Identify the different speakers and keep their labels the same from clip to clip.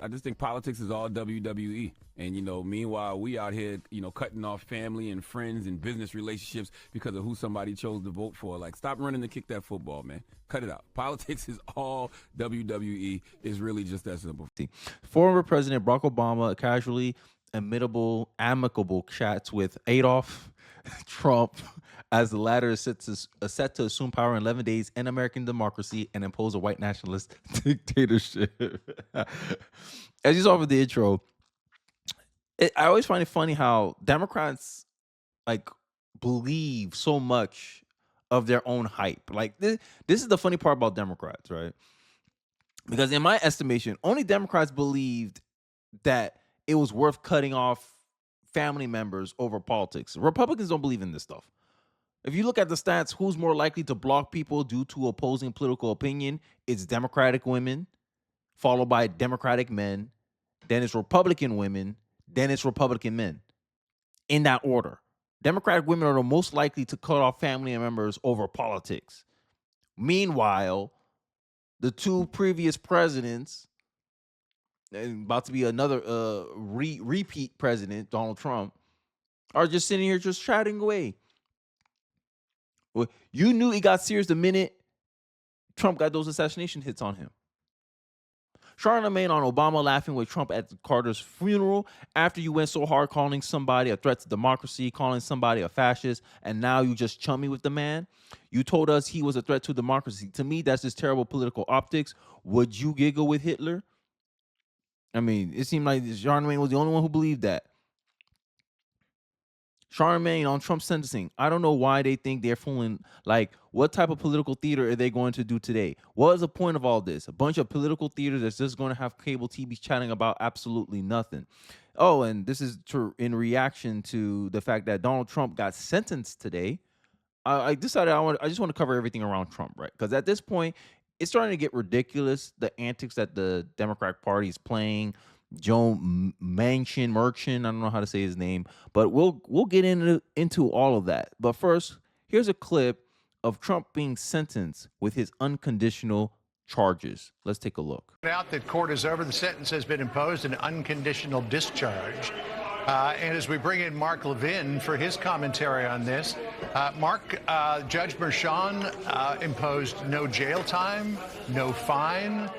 Speaker 1: I just think politics is all WWE. And, meanwhile, we out here, cutting off family and friends and business relationships because of who somebody chose to vote for. Like, stop running to kick that football, man. Cut it out. Politics is all WWE. It's really just that simple.
Speaker 2: Former President Barack Obama casually amicable chats with Adolf Trump as the latter is set to assume power in 11 days in American democracy and impose a white nationalist dictatorship. As you saw with the intro, I always find it funny how Democrats like believe so much of their own hype. Like this is the funny part about Democrats, right? Because in my estimation, only Democrats believed that it was worth cutting off family members over politics. Republicans don't believe in this stuff. If you look at the stats, who's more likely to block people due to opposing political opinion? It's Democratic women, followed by Democratic men, then it's Republican women, then it's Republican men. In that order. Democratic women are the most likely to cut off family members over politics. Meanwhile, the two previous presidents, and about to be another repeat president, Donald Trump, are just sitting here just chatting away. Well, you knew it got serious the minute Trump got those assassination hits on him. Charlemagne on Obama laughing with Trump at Carter's funeral after you went so hard calling somebody a threat to democracy, calling somebody a fascist, and now you just chummy with the man. You told us he was a threat to democracy. To me, that's just terrible political optics. Would you giggle with Hitler? I mean, it seemed like Charlemagne was the only one who believed that. Charlemagne on Trump's sentencing. I don't know why they think they're fooling. Like, what type of political theater are they going to do today? What is the point of all this? A bunch of political theater that's just going to have cable TV chatting about absolutely nothing. Oh, and this is in reaction to the fact that Donald Trump got sentenced today. I decided I just want to cover everything around Trump, right? Because at this point, it's starting to get ridiculous, the antics that the Democratic Party is playing. Joe Manchin, I don't know how to say his name, but we'll get into all of that. But first, here's a clip of Trump being sentenced with his unconditional charges. Let's take a look.
Speaker 3: Out that court is over, the sentence has been imposed, an unconditional discharge. And as we bring in Mark Levin for his commentary on this, Mark, Judge Merchan imposed no jail time, no fine,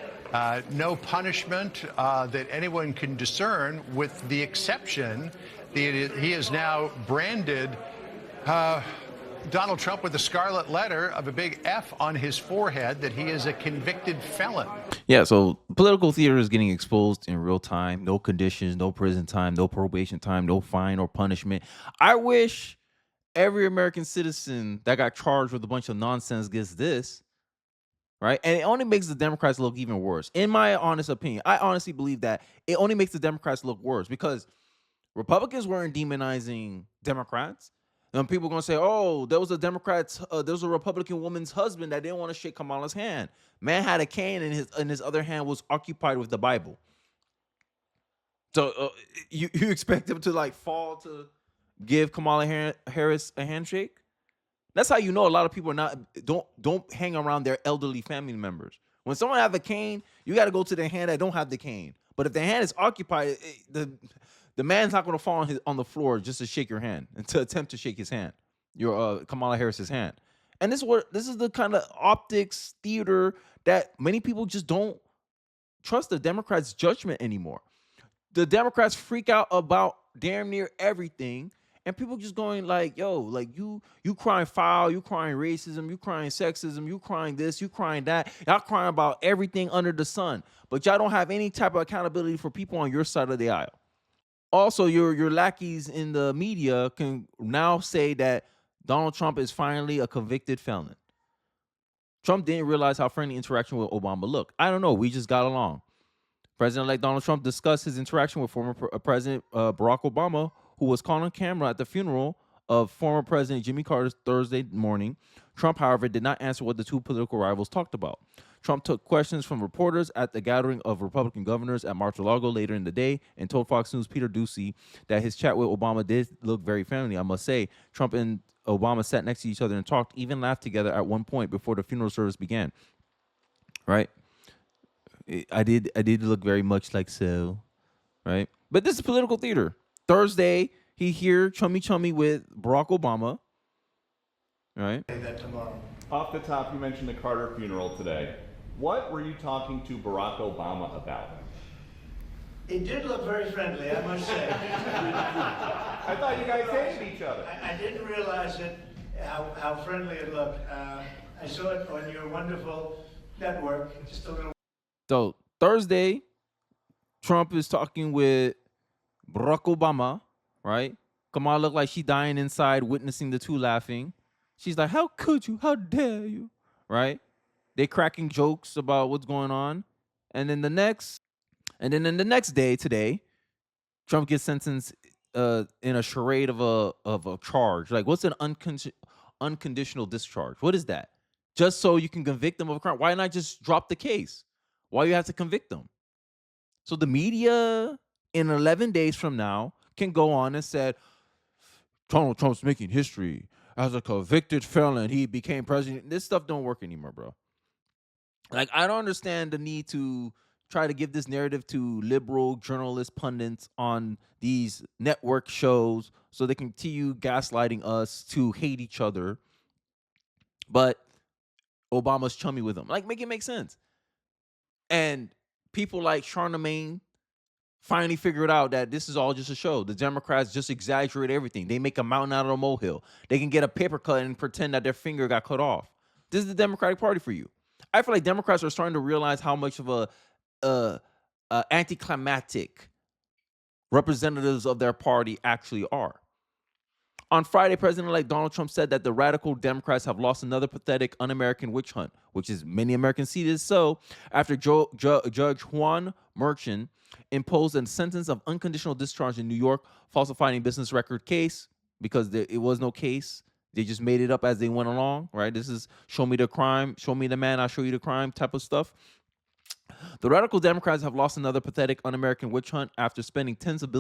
Speaker 3: no punishment that anyone can discern, with the exception that he is now branded Donald Trump with a scarlet letter of a big F on his forehead, that he is a convicted felon.
Speaker 2: Yeah, so political theater is getting exposed in real time. No conditions, no prison time, no probation time, no fine or punishment. I wish every American citizen that got charged with a bunch of nonsense gets this, right? And it only makes the Democrats look even worse. In my honest opinion, I honestly believe that it only makes the Democrats look worse because Republicans weren't demonizing Democrats. And people are going to say, oh, there was a Republican woman's husband that didn't want to shake Kamala's hand. Man had a cane and his other hand was occupied with the Bible. So you expect him to like fall to give Kamala Harris a handshake? That's how you know a lot of people don't hang around their elderly family members. When someone have a cane, you got to go to the hand that don't have the cane. But if the hand is occupied, the man's not going to fall on the floor just to shake your hand and to attempt to shake his hand, your Kamala Harris's hand. And this is the kind of optics theater that many people just don't trust the Democrats' judgment anymore. The Democrats freak out about damn near everything, and people just going like, yo, like you crying foul, you crying racism, you crying sexism, you crying this, you crying that. Y'all crying about everything under the sun, but y'all don't have any type of accountability for people on your side of the aisle. Also, your lackeys in the media can now say that Donald Trump is finally a convicted felon. Trump didn't realize how friendly interaction with Obama looked. I don't know. We just got along. President-elect Donald Trump discussed his interaction with former President Barack Obama, who was caught on camera at the funeral of former President Jimmy Carter Thursday morning. Trump, however, did not answer what the two political rivals talked about. Trump took questions from reporters at the gathering of Republican governors at Mar-a-Lago later in the day and told Fox News' Peter Doocy that his chat with Obama did look very friendly. I must say, Trump and Obama sat next to each other and talked, even laughed together at one point before the funeral service began. Right? I did look very much like so, right? But this is political theater. Thursday, he here chummy with Barack Obama, right?
Speaker 3: That tomorrow.
Speaker 4: Off the top, you mentioned the Carter funeral today. What were you talking to Barack Obama about?
Speaker 5: It did look very friendly, I must say.
Speaker 4: I thought you guys hated each other.
Speaker 5: I didn't realize it, how friendly it looked. I saw it on your wonderful network, just a little.
Speaker 2: So Thursday, Trump is talking with Barack Obama, right? Kamala looked like she dying inside, witnessing the two laughing. She's like, "How could you? How dare you?" Right? They cracking jokes about what's going on, and then in the next day, today, Trump gets sentenced in a charade of a charge. Like, what's an unconditional discharge? What is that? Just so you can convict them of a crime? Why not just drop the case? Why you have to convict them? So the media in 11 days from now can go on and say, Donald Trump's making history. As a convicted felon, he became president. This stuff don't work anymore, bro. Like, I don't understand the need to try to give this narrative to liberal journalists, pundits on these network shows so they can continue gaslighting us to hate each other. But Obama's chummy with them. Like, make it make sense. And people like Charlemagne finally figured out that this is all just a show. The Democrats just exaggerate everything. They make a mountain out of a molehill. They can get a paper cut and pretend that their finger got cut off. This is the Democratic Party for you. I feel like Democrats are starting to realize how much of a anticlimactic representatives of their party actually are. On Friday, President-elect Donald Trump said that the radical Democrats have lost another pathetic un-American witch hunt, which is many Americans see this so, after Judge Juan Merchan imposed a sentence of unconditional discharge in New York, falsifying business record case, because it was no case. They just made it up as they went along, right? This is show me the crime, show me the man, I'll show you the crime type of stuff. The radical Democrats have lost another pathetic un-American witch hunt after spending tens of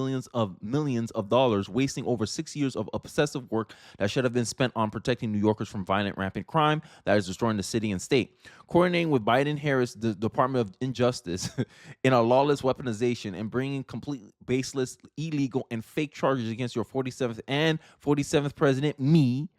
Speaker 2: millions of dollars, wasting over 6 years of obsessive work that should have been spent on protecting New Yorkers from violent, rampant crime that is destroying the city and state. Coordinating with Biden-Harris, the Department of Injustice, in a lawless weaponization and bringing complete baseless, illegal, and fake charges against your 47th and 47th president, me,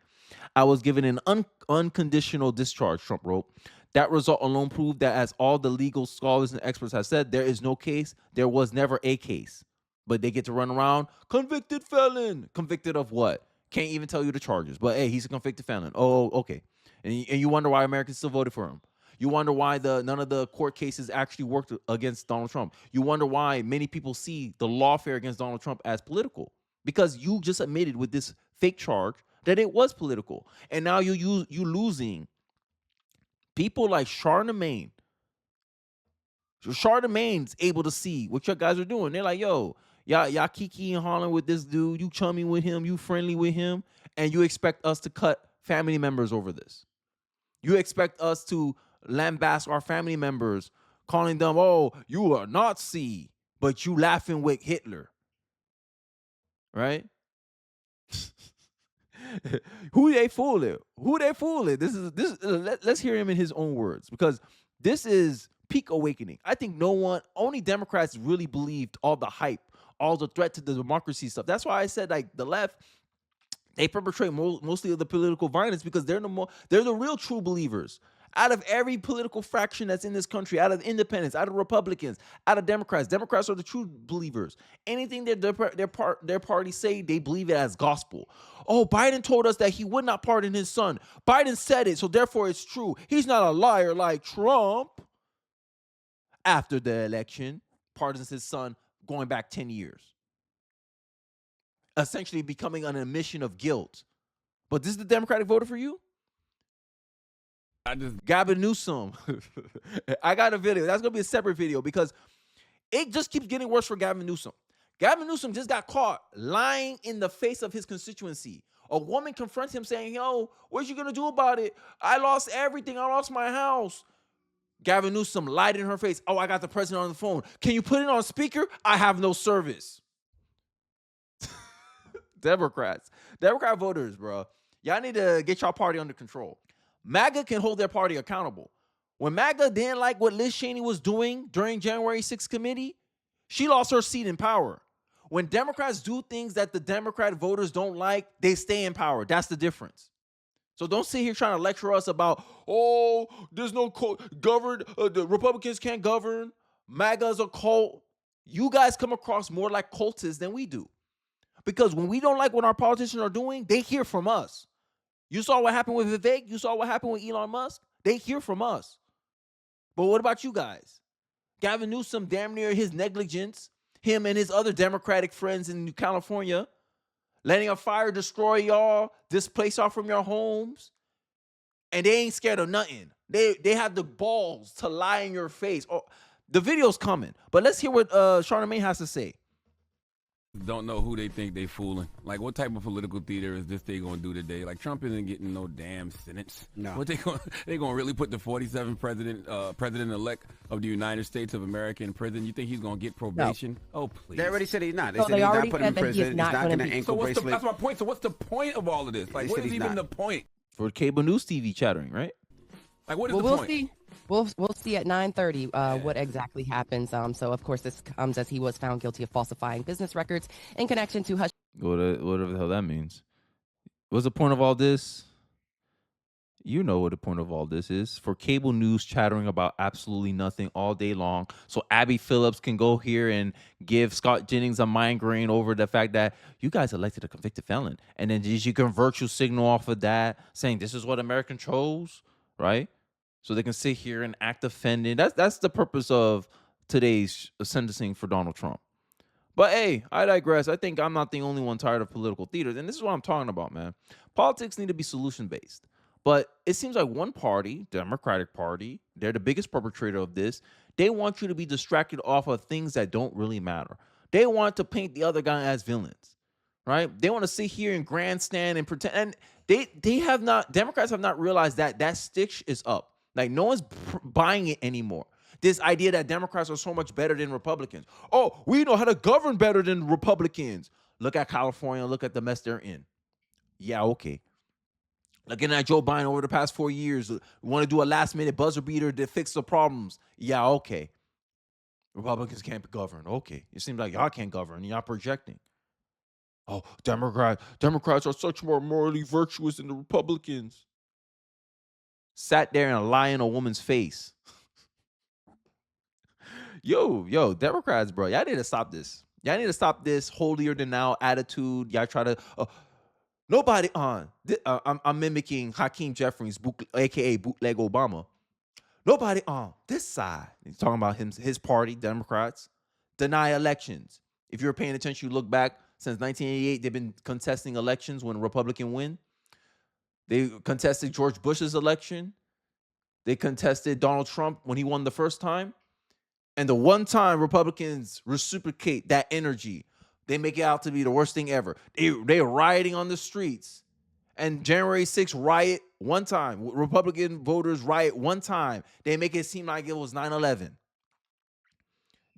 Speaker 2: I was given an unconditional discharge, Trump wrote. That result alone proved that, as all the legal scholars and experts have said, there is no case. There was never a case. But they get to run around, convicted felon. Convicted of what? Can't even tell you the charges. But, hey, he's a convicted felon. Oh, okay. And you wonder why Americans still voted for him. You wonder why none of the court cases actually worked against Donald Trump. You wonder why many people see the lawfare against Donald Trump as political. Because you just admitted with this fake charge that it was political. And now you losing people like Charlemagne. Charlemagne's able to see what your guys are doing. They're like, yo, y'all kiki and hollering with this dude. You chummy with him. You friendly with him. And you expect us to cut family members over this. You expect us to lambast our family members, calling them, oh, you are Nazi, but you laughing with Hitler. Right? Who they fooling? Who they fooling? Let's hear him in his own words, because this is peak awakening. I think only Democrats really believed all the hype, all the threat to the democracy stuff. That's why I said, like, the left, they perpetrate mostly of the political violence because they're the real true believers. Out of every political fraction that's in this country, out of independents, out of Republicans, out of Democrats are the true believers. Anything that their party say, they believe it as gospel. Oh, Biden told us that he would not pardon his son. Biden said it, so therefore it's true. He's not a liar like Trump. After the election, pardons his son going back 10 years. Essentially becoming an admission of guilt. But this is the Democratic voter for you? Gavin Newsom. I got a video. That's going to be a separate video because it just keeps getting worse for Gavin Newsom. Gavin Newsom just got caught lying in the face of his constituency. A woman confronts him saying, yo, what you going to do about it? I lost everything. I lost my house. Gavin Newsom lied in her face. Oh, I got the president on the phone. Can you put it on speaker? I have no service. Democrat voters, bro. Y'all need to get y'all party under control. MAGA can hold their party accountable. When MAGA didn't like what Liz Cheney was doing during January 6th committee, she lost her seat in power. When Democrats do things that the Democrat voters don't like, they stay in power. That's the difference. So don't sit here trying to lecture us about, oh, there's no govern, the Republicans can't govern, MAGA's a cult. You guys come across more like cultists than we do. Because when we don't like what our politicians are doing, they hear from us. You saw what happened with Vivek. You saw what happened with Elon Musk. They hear from us. But what about you guys? Gavin Newsom, damn near his negligence, him and his other Democratic friends in California, letting a fire destroy y'all, displace y'all from your homes, and they ain't scared of nothing. They have the balls to lie in your face. Oh, the video's coming, but let's hear what Charlamagne has to say.
Speaker 1: Don't know who they think they fooling. Like, what type of political theater is this they gonna do today? Like, Trump isn't getting no damn sentence.
Speaker 6: No.
Speaker 1: What they gonna really put the 47th president-elect of the United States of America in prison? You think he's gonna get probation? No. Oh, please.
Speaker 6: They already said he's not. They
Speaker 7: No,
Speaker 6: said
Speaker 7: they
Speaker 6: he's not
Speaker 7: already
Speaker 6: putting him in
Speaker 7: said that he's
Speaker 6: prison. He's
Speaker 7: not
Speaker 6: not
Speaker 7: gonna
Speaker 6: going to
Speaker 7: be-
Speaker 6: ankle bracelet.
Speaker 1: That's my point. So what's the point of all of this? Like,
Speaker 6: They
Speaker 1: what
Speaker 6: said
Speaker 1: is
Speaker 6: he's
Speaker 1: even
Speaker 6: not.
Speaker 1: the point?
Speaker 2: For cable news TV chattering, right?
Speaker 1: Like, what is
Speaker 7: Well,
Speaker 1: the
Speaker 7: we'll
Speaker 1: point?
Speaker 7: see. We'll see at 9:30 what exactly happens. So of course this comes as he was found guilty of falsifying business records in connection to hush.
Speaker 2: Whatever the hell that means. What's the point of all this? You know what the point of all this is. For cable news chattering about absolutely nothing all day long. So Abby Phillips can go here and give Scott Jennings a migraine over the fact that you guys elected a convicted felon. And then you can virtue signal off of that, saying this is what America chose, right? So they can sit here and act offended. That's the purpose of today's sentencing for Donald Trump. But hey, I digress. I think I'm not the only one tired of political theaters. And this is what I'm talking about, man. Politics need to be solution-based. But it seems like one party, Democratic Party, they're the biggest perpetrator of this. They want you to be distracted off of things that don't really matter. They want to paint the other guy as villains, right? They want to sit here and grandstand and pretend. And Democrats have not realized that stitch is up. Like, no one's buying it anymore. This idea that Democrats are so much better than Republicans. Oh, we know how to govern better than Republicans. Look at California. Look at the mess they're in. Yeah, okay. Looking at Joe Biden over the past 4 years, want to do a last-minute buzzer beater to fix the problems. Yeah, okay. Republicans can't govern. Okay. It seems like y'all can't govern. Y'all projecting. Oh, Democrats are such more morally virtuous than the Republicans. Sat there and lie in a woman's face. Yo, Democrats, bro. Y'all need to stop this. Y'all need to stop this holier-than-thou attitude. Y'all try to... nobody on. I'm mimicking Hakeem Jeffries, a.k.a. Bootleg Obama. Nobody on this side. He's talking about his party, Democrats, deny elections. If you're paying attention, you look back. Since 1988, they've been contesting elections when a Republican win. They contested George Bush's election. They contested Donald Trump when he won the first time. And the one time Republicans reciprocate that energy, they make it out to be the worst thing ever. They're rioting on the streets. And January 6th riot one time. Republican voters riot one time. They make it seem like it was 9/11.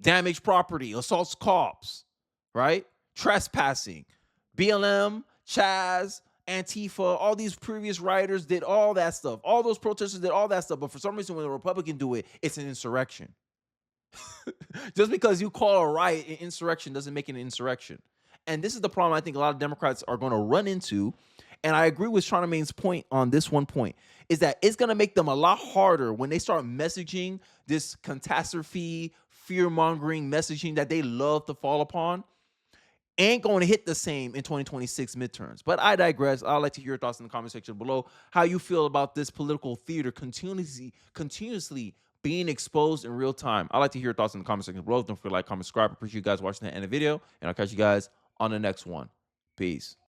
Speaker 2: Damaged property, assaults cops, right? Trespassing. BLM, Chaz, Antifa, all these previous rioters did all that stuff. All those protesters did all that stuff. But for some reason, when a Republican do it, it's an insurrection. Just because you call a riot an insurrection doesn't make it an insurrection. And this is the problem I think a lot of Democrats are going to run into. And I agree with Charlamagne's point on this one point, is that it's going to make them a lot harder when they start messaging this catastrophe, fear-mongering messaging that they love to fall upon. Ain't going to hit the same in 2026 midterms. But I digress. I'd like to hear your thoughts in the comment section below. How you feel about this political theater continuously being exposed in real time. I'd like to hear your thoughts in the comment section below. Don't forget to like, comment, subscribe. Appreciate you guys watching the end of the video. And I'll catch you guys on the next one. Peace.